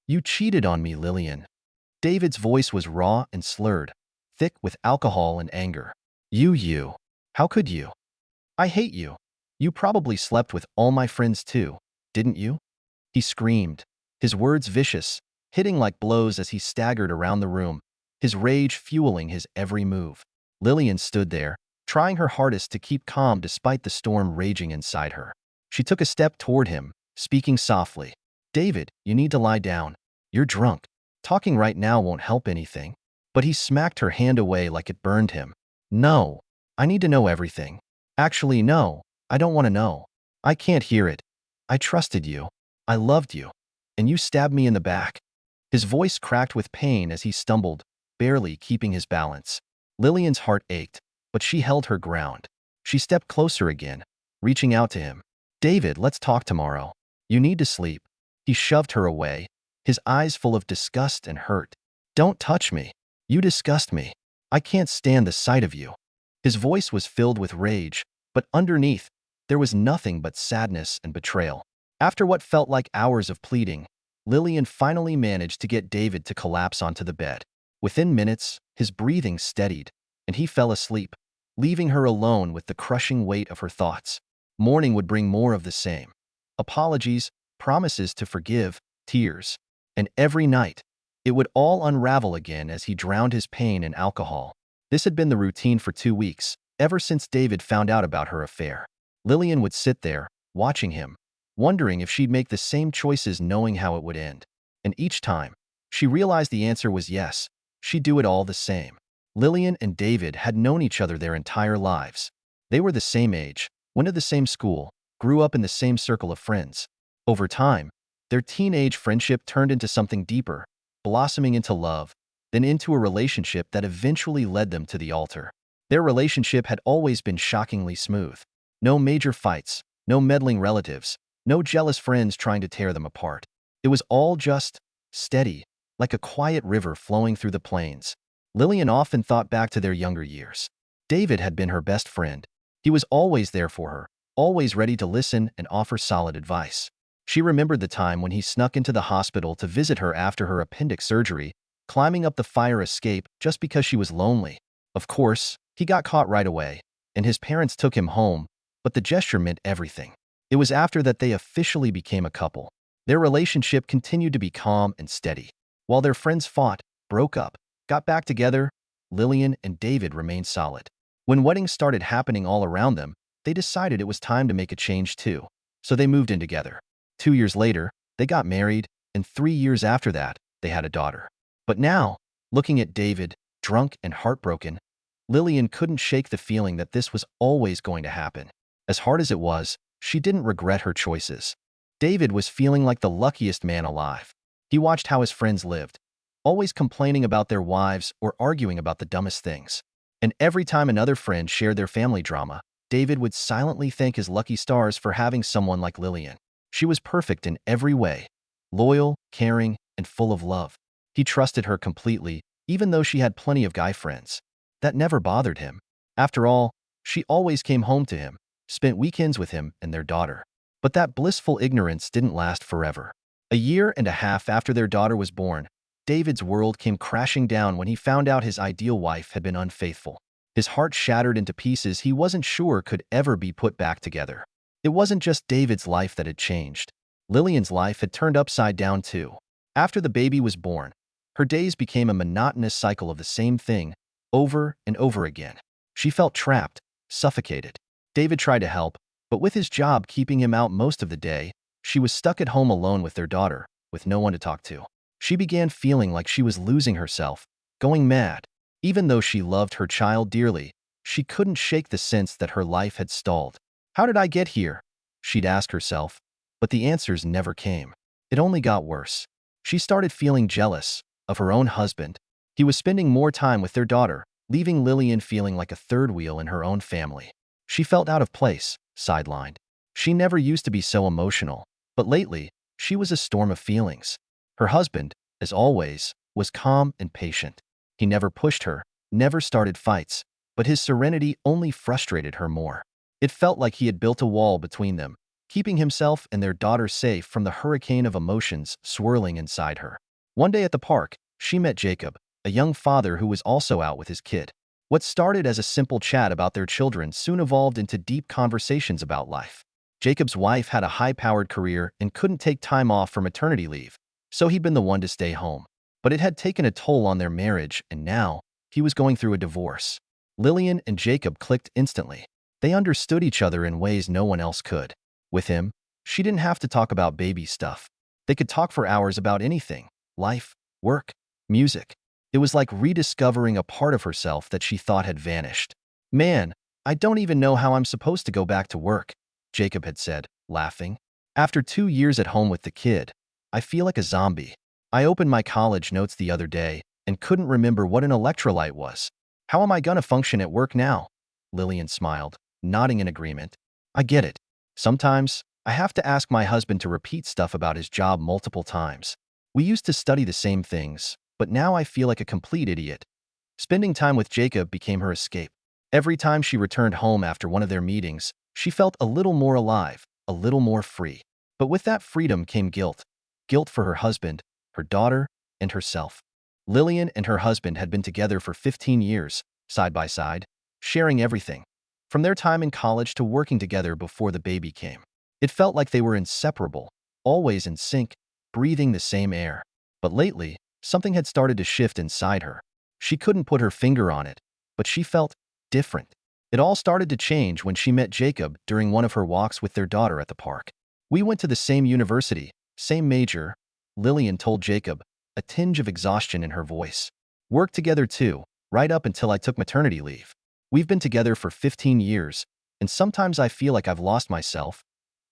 You cheated on me, Lillian. David's voice was raw and slurred, thick with alcohol and anger. You. How could you? I hate you. You probably slept with all my friends too, didn't you? He screamed, his words vicious, hitting like blows as he staggered around the room, his rage fueling his every move. Lillian stood there, trying her hardest to keep calm despite the storm raging inside her. She took a step toward him, speaking softly. David, you need to lie down. You're drunk. Talking right now won't help anything. But he smacked her hand away like it burned him. No, I need to know everything. Actually, no, I don't want to know. I can't hear it. I trusted you. I loved you. And you stabbed me in the back. His voice cracked with pain as he stumbled, barely keeping his balance. Lillian's heart ached, but she held her ground. She stepped closer again, reaching out to him. David, let's talk tomorrow. You need to sleep. He shoved her away, his eyes full of disgust and hurt. Don't touch me. You disgust me. I can't stand the sight of you. His voice was filled with rage, but underneath, there was nothing but sadness and betrayal. After what felt like hours of pleading, Lillian finally managed to get David to collapse onto the bed. Within minutes, his breathing steadied, and he fell asleep, leaving her alone with the crushing weight of her thoughts. Morning would bring more of the same. Apologies, promises to forgive, tears. And every night, it would all unravel again as he drowned his pain in alcohol. This had been the routine for 2 weeks, ever since David found out about her affair. Lillian would sit there, watching him, wondering if she'd make the same choices knowing how it would end. And each time, she realized the answer was yes, she'd do it all the same. Lillian and David had known each other their entire lives. They were the same age, went to the same school, grew up in the same circle of friends. Over time, their teenage friendship turned into something deeper, blossoming into love, then into a relationship that eventually led them to the altar. Their relationship had always been shockingly smooth. No major fights, no meddling relatives, no jealous friends trying to tear them apart. It was all just steady, like a quiet river flowing through the plains. Lillian often thought back to their younger years. David had been her best friend. He was always there for her, always ready to listen and offer solid advice. She remembered the time when he snuck into the hospital to visit her after her appendix surgery, climbing up the fire escape just because she was lonely. Of course, he got caught right away, and his parents took him home, but the gesture meant everything. It was after that they officially became a couple. Their relationship continued to be calm and steady. While their friends fought, broke up, got back together, Lillian and David remained solid. When weddings started happening all around them, they decided it was time to make a change too. So they moved in together. 2 years later, they got married, and 3 years after that, they had a daughter. But now, looking at David, drunk and heartbroken, Lillian couldn't shake the feeling that this was always going to happen. As hard as it was, she didn't regret her choices. David was feeling like the luckiest man alive. He watched how his friends lived, always complaining about their wives or arguing about the dumbest things. And every time another friend shared their family drama, David would silently thank his lucky stars for having someone like Lillian. She was perfect in every way, loyal, caring, and full of love. He trusted her completely, even though she had plenty of guy friends. That never bothered him. After all, she always came home to him, spent weekends with him and their daughter. But that blissful ignorance didn't last forever. A year and a half after their daughter was born, David's world came crashing down when he found out his ideal wife had been unfaithful. His heart shattered into pieces he wasn't sure could ever be put back together. It wasn't just David's life that had changed. Lillian's life had turned upside down too. After the baby was born, her days became a monotonous cycle of the same thing, over and over again. She felt trapped, suffocated. David tried to help, but with his job keeping him out most of the day, she was stuck at home alone with their daughter, with no one to talk to. She began feeling like she was losing herself, going mad. Even though she loved her child dearly, she couldn't shake the sense that her life had stalled. How did I get here? She'd ask herself, but the answers never came. It only got worse. She started feeling jealous of her own husband. He was spending more time with their daughter, leaving Lillian feeling like a third wheel in her own family. She felt out of place, sidelined. She never used to be so emotional, but lately, she was a storm of feelings. Her husband, as always, was calm and patient. He never pushed her, never started fights, but his serenity only frustrated her more. It felt like he had built a wall between them, keeping himself and their daughter safe from the hurricane of emotions swirling inside her. One day at the park, she met Jacob, a young father who was also out with his kid. What started as a simple chat about their children soon evolved into deep conversations about life. Jacob's wife had a high-powered career and couldn't take time off for maternity leave, so he'd been the one to stay home. But it had taken a toll on their marriage, and now he was going through a divorce. Lillian and Jacob clicked instantly. They understood each other in ways no one else could. With him, she didn't have to talk about baby stuff. They could talk for hours about anything: life, work, music. It was like rediscovering a part of herself that she thought had vanished. "Man, I don't even know how I'm supposed to go back to work," Jacob had said, laughing. "After 2 years at home with the kid, I feel like a zombie. I opened my college notes the other day and couldn't remember what an electrolyte was. How am I gonna function at work now?" Lillian smiled, nodding in agreement. "I get it. Sometimes, I have to ask my husband to repeat stuff about his job multiple times. We used to study the same things, but now I feel like a complete idiot." Spending time with Jacob became her escape. Every time she returned home after one of their meetings, she felt a little more alive, a little more free. But with that freedom came guilt. Guilt for her husband, her daughter, and herself. Lillian and her husband had been together for 15 years, side by side, sharing everything, from their time in college to working together before the baby came. It felt like they were inseparable, always in sync, breathing the same air. But lately, something had started to shift inside her. She couldn't put her finger on it, but she felt different. It all started to change when she met Jacob during one of her walks with their daughter at the park. "We went to the same university, same major," Lillian told Jacob, a tinge of exhaustion in her voice. "Worked together too, right up until I took maternity leave. We've been together for 15 years, and sometimes I feel like I've lost myself.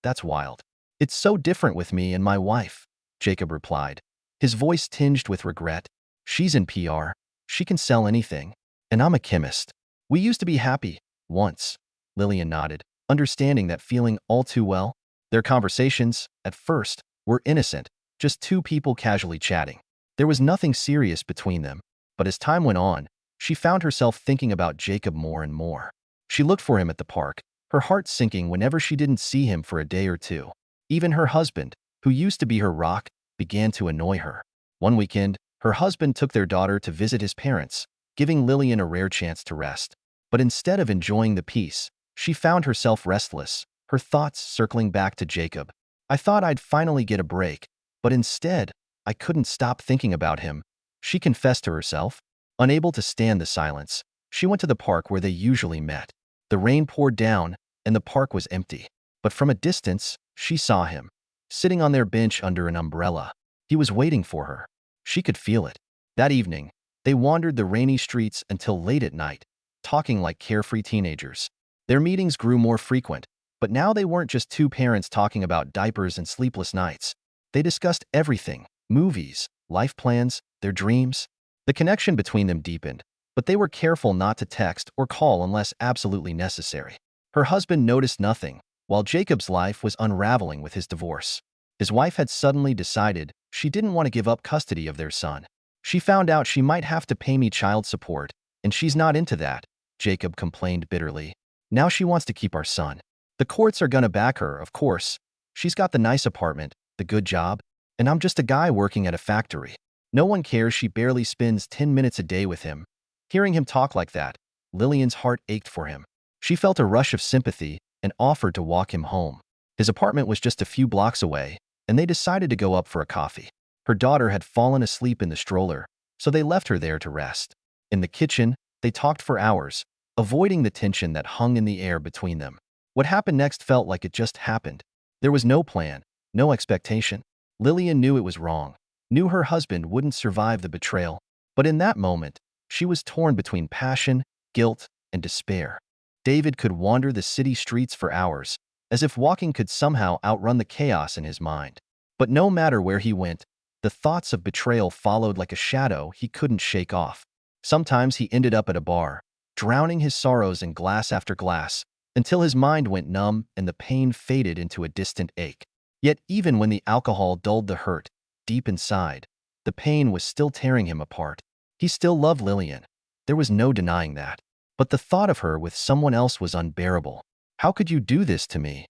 That's wild." "It's so different with me and my wife," Jacob replied, his voice tinged with regret. "She's in PR. She can sell anything. And I'm a chemist. We used to be happy, once." Lillian nodded, understanding that feeling all too well. Their conversations, at first, were innocent, just two people casually chatting. There was nothing serious between them, but as time went on, she found herself thinking about Jacob more and more. She looked for him at the park, her heart sinking whenever she didn't see him for a day or two. Even her husband, who used to be her rock, began to annoy her. One weekend, her husband took their daughter to visit his parents, giving Lillian a rare chance to rest. But instead of enjoying the peace, she found herself restless, her thoughts circling back to Jacob. "I thought I'd finally get a break, but instead, I couldn't stop thinking about him," she confessed to herself. Unable to stand the silence, she went to the park where they usually met. The rain poured down, and the park was empty. But from a distance, she saw him, sitting on their bench under an umbrella. He was waiting for her. She could feel it. That evening, they wandered the rainy streets until late at night, talking like carefree teenagers. Their meetings grew more frequent, but now they weren't just two parents talking about diapers and sleepless nights. They discussed everything: movies, life plans, their dreams. The connection between them deepened, but they were careful not to text or call unless absolutely necessary. Her husband noticed nothing, while Jacob's life was unraveling with his divorce. His wife had suddenly decided she didn't want to give up custody of their son. "She found out she might have to pay me child support, and she's not into that," Jacob complained bitterly. "Now she wants to keep our son. The courts are gonna back her, of course. She's got the nice apartment, the good job, and I'm just a guy working at a factory. No one cares she barely spends 10 minutes a day with him." Hearing him talk like that, Lillian's heart ached for him. She felt a rush of sympathy and offered to walk him home. His apartment was just a few blocks away, and they decided to go up for a coffee. Her daughter had fallen asleep in the stroller, so they left her there to rest. In the kitchen, they talked for hours, avoiding the tension that hung in the air between them. What happened next felt like it just happened. There was no plan, no expectation. Lillian knew it was wrong, knew her husband wouldn't survive the betrayal, but in that moment, she was torn between passion, guilt, and despair. David could wander the city streets for hours, as if walking could somehow outrun the chaos in his mind. But no matter where he went, the thoughts of betrayal followed like a shadow he couldn't shake off. Sometimes he ended up at a bar, drowning his sorrows in glass after glass, until his mind went numb and the pain faded into a distant ache. Yet even when the alcohol dulled the hurt, deep inside, the pain was still tearing him apart. He still loved Lillian. There was no denying that. But the thought of her with someone else was unbearable. "How could you do this to me?"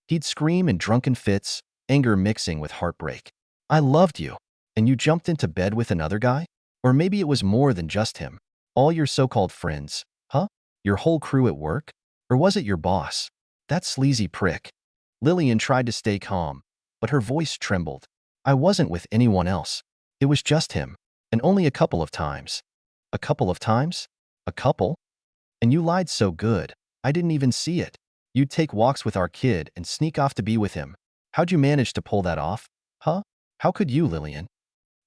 He'd scream in drunken fits, anger mixing with heartbreak. I loved you, and you jumped into bed with another guy? Or maybe it was more than just him. All your so-called friends, huh? Your whole crew at work? Or was it your boss? That sleazy prick. Lillian tried to stay calm, but her voice trembled. I wasn't with anyone else. It was just him. And only a couple of times. A couple of times? A couple? And you lied so good, I didn't even see it. You'd take walks with our kid and sneak off to be with him. How'd you manage to pull that off? Huh? How could you, Lillian?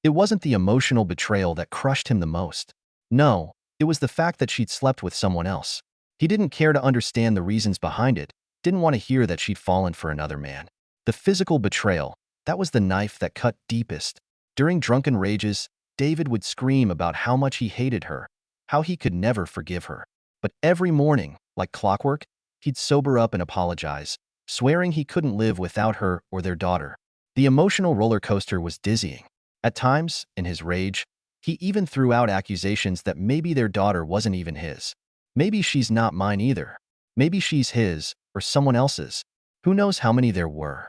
It wasn't the emotional betrayal that crushed him the most. No, it was the fact that she'd slept with someone else. He didn't care to understand the reasons behind it, didn't want to hear that she'd fallen for another man. The physical betrayal, that was the knife that cut deepest. During drunken rages, David would scream about how much he hated her, how he could never forgive her. But every morning, like clockwork, he'd sober up and apologize, swearing he couldn't live without her or their daughter. The emotional roller coaster was dizzying. At times, in his rage, he even threw out accusations that maybe their daughter wasn't even his. Maybe she's not mine either. Maybe she's his or someone else's. Who knows how many there were.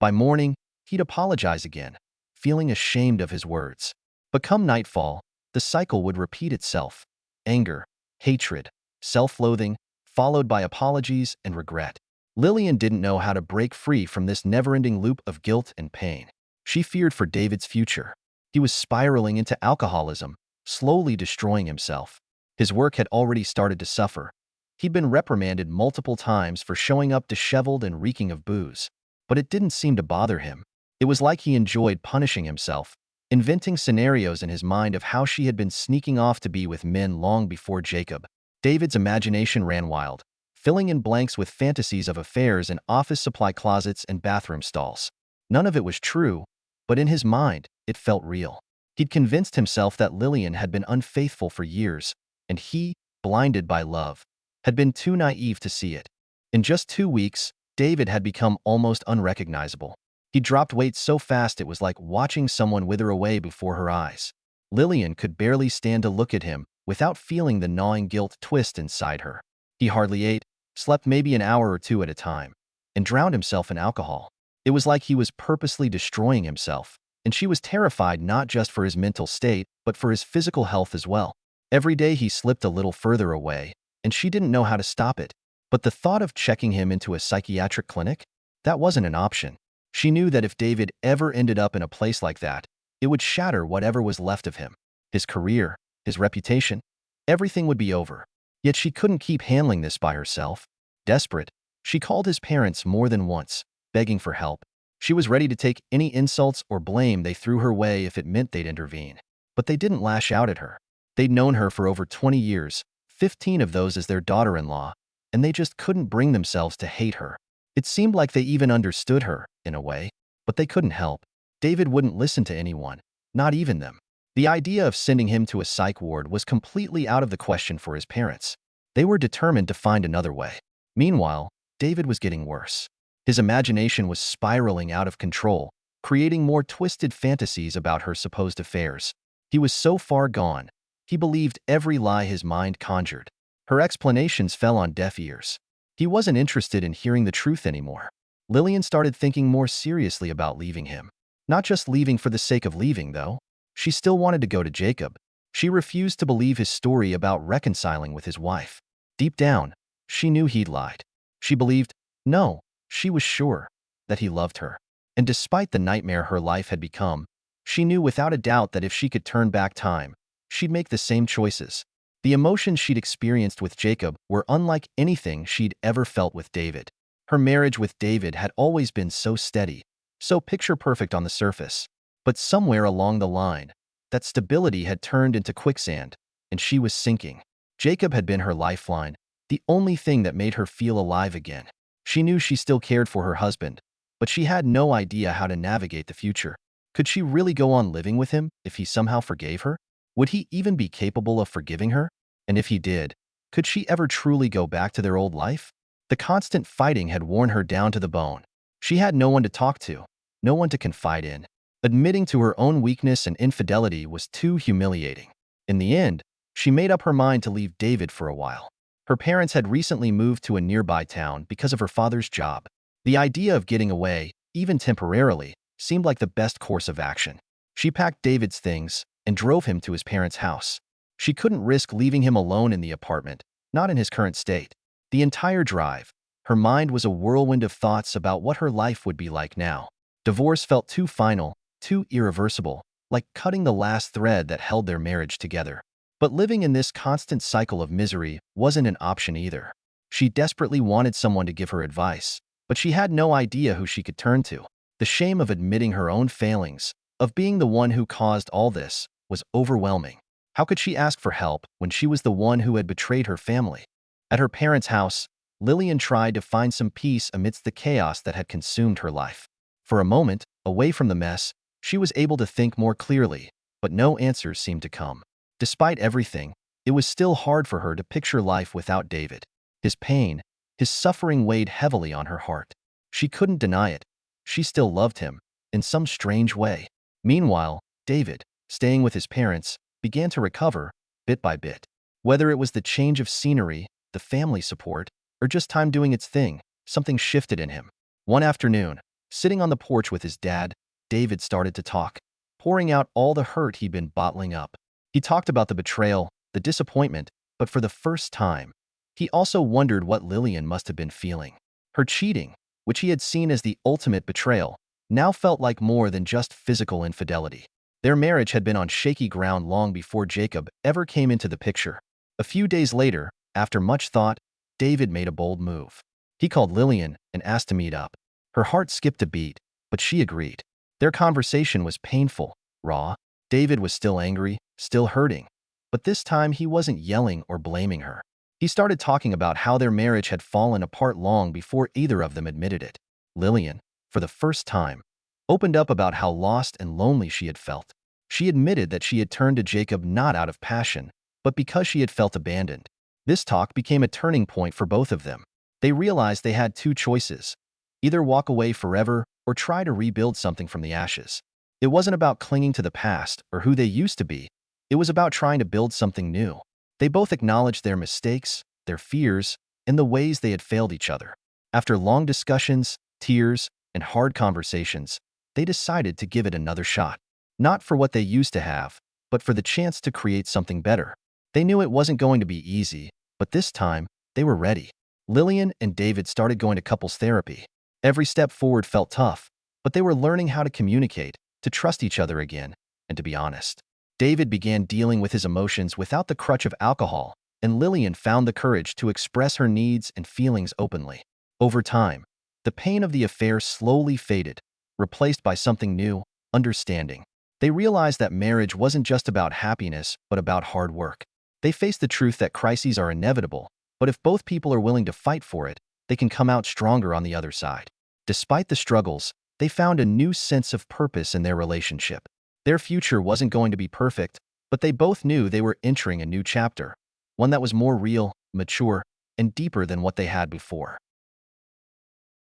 By morning, he'd apologize again, feeling ashamed of his words. But come nightfall, the cycle would repeat itself. Anger, hatred, self-loathing, followed by apologies and regret. Lillian didn't know how to break free from this never-ending loop of guilt and pain. She feared for David's future. He was spiraling into alcoholism, slowly destroying himself. His work had already started to suffer. He'd been reprimanded multiple times for showing up disheveled and reeking of booze. But it didn't seem to bother him. It was like he enjoyed punishing himself, inventing scenarios in his mind of how she had been sneaking off to be with men long before Jacob. David's imagination ran wild, filling in blanks with fantasies of affairs in office supply closets and bathroom stalls. None of it was true, but in his mind, it felt real. He'd convinced himself that Lillian had been unfaithful for years, and he, blinded by love, had been too naive to see it. In just 2 weeks, David had become almost unrecognizable. He dropped weight so fast it was like watching someone wither away before her eyes. Lillian could barely stand to look at him without feeling the gnawing guilt twist inside her. He hardly ate, slept maybe an hour or two at a time, and drowned himself in alcohol. It was like he was purposely destroying himself, and she was terrified not just for his mental state, but for his physical health as well. Every day he slipped a little further away, and she didn't know how to stop it. But the thought of checking him into a psychiatric clinic? That wasn't an option. She knew that if David ever ended up in a place like that, it would shatter whatever was left of him. His career, his reputation, everything would be over. Yet she couldn't keep handling this by herself. Desperate, she called his parents more than once, begging for help. She was ready to take any insults or blame they threw her way if it meant they'd intervene. But they didn't lash out at her. They'd known her for over 20 years, 15 of those as their daughter-in-law, and they just couldn't bring themselves to hate her. It seemed like they even understood her, in a way, but they couldn't help. David wouldn't listen to anyone, not even them. The idea of sending him to a psych ward was completely out of the question for his parents. They were determined to find another way. Meanwhile, David was getting worse. His imagination was spiraling out of control, creating more twisted fantasies about her supposed affairs. He was so far gone, he believed every lie his mind conjured. Her explanations fell on deaf ears. He wasn't interested in hearing the truth anymore. Lillian started thinking more seriously about leaving him. Not just leaving for the sake of leaving, though. She still wanted to go to Jacob. She refused to believe his story about reconciling with his wife. Deep down, she knew he'd lied. She believed, no, she was sure, that he loved her. And despite the nightmare her life had become, she knew without a doubt that if she could turn back time, she'd make the same choices. The emotions she'd experienced with Jacob were unlike anything she'd ever felt with David. Her marriage with David had always been so steady, so picture-perfect on the surface. But somewhere along the line, that stability had turned into quicksand, and she was sinking. Jacob had been her lifeline, the only thing that made her feel alive again. She knew she still cared for her husband, but she had no idea how to navigate the future. Could she really go on living with him if he somehow forgave her? Would he even be capable of forgiving her? And if he did, could she ever truly go back to their old life? The constant fighting had worn her down to the bone. She had no one to talk to, no one to confide in. Admitting to her own weakness and infidelity was too humiliating. In the end, she made up her mind to leave David for a while. Her parents had recently moved to a nearby town because of her father's job. The idea of getting away, even temporarily, seemed like the best course of action. She packed David's things and drove him to his parents' house. She couldn't risk leaving him alone in the apartment, not in his current state. The entire drive, her mind was a whirlwind of thoughts about what her life would be like now. Divorce felt too final, too irreversible, like cutting the last thread that held their marriage together. But living in this constant cycle of misery wasn't an option either. She desperately wanted someone to give her advice, but she had no idea who she could turn to. The shame of admitting her own failings, of being the one who caused all this, was overwhelming. How could she ask for help when she was the one who had betrayed her family? At her parents' house, Lillian tried to find some peace amidst the chaos that had consumed her life. For a moment, away from the mess, she was able to think more clearly, but no answers seemed to come. Despite everything, it was still hard for her to picture life without David. His pain, his suffering weighed heavily on her heart. She couldn't deny it. She still loved him, in some strange way. Meanwhile, David, staying with his parents, began to recover, bit by bit. Whether it was the change of scenery, the family support, or just time doing its thing, something shifted in him. One afternoon, sitting on the porch with his dad, David started to talk, pouring out all the hurt he'd been bottling up. He talked about the betrayal, the disappointment, but for the first time, he also wondered what Lillian must have been feeling. Her cheating, which he had seen as the ultimate betrayal, now felt like more than just physical infidelity. Their marriage had been on shaky ground long before Jacob ever came into the picture. A few days later, after much thought, David made a bold move. He called Lillian and asked to meet up. Her heart skipped a beat, but she agreed. Their conversation was painful, raw. David was still angry, still hurting. But this time he wasn't yelling or blaming her. He started talking about how their marriage had fallen apart long before either of them admitted it. Lillian, for the first time, opened up about how lost and lonely she had felt. She admitted that she had turned to Jacob not out of passion, but because she had felt abandoned. This talk became a turning point for both of them. They realized they had two choices: either walk away forever or try to rebuild something from the ashes. It wasn't about clinging to the past or who they used to be. It was about trying to build something new. They both acknowledged their mistakes, their fears, and the ways they had failed each other. After long discussions, tears, and hard conversations, they decided to give it another shot. Not for what they used to have, but for the chance to create something better. They knew it wasn't going to be easy, but this time, they were ready. Lillian and David started going to couples therapy. Every step forward felt tough, but they were learning how to communicate, to trust each other again, and to be honest. David began dealing with his emotions without the crutch of alcohol, and Lillian found the courage to express her needs and feelings openly. Over time, the pain of the affair slowly faded, replaced by something new: understanding. They realized that marriage wasn't just about happiness, but about hard work. They faced the truth that crises are inevitable, but if both people are willing to fight for it, they can come out stronger on the other side. Despite the struggles, they found a new sense of purpose in their relationship. Their future wasn't going to be perfect, but they both knew they were entering a new chapter, one that was more real, mature, and deeper than what they had before.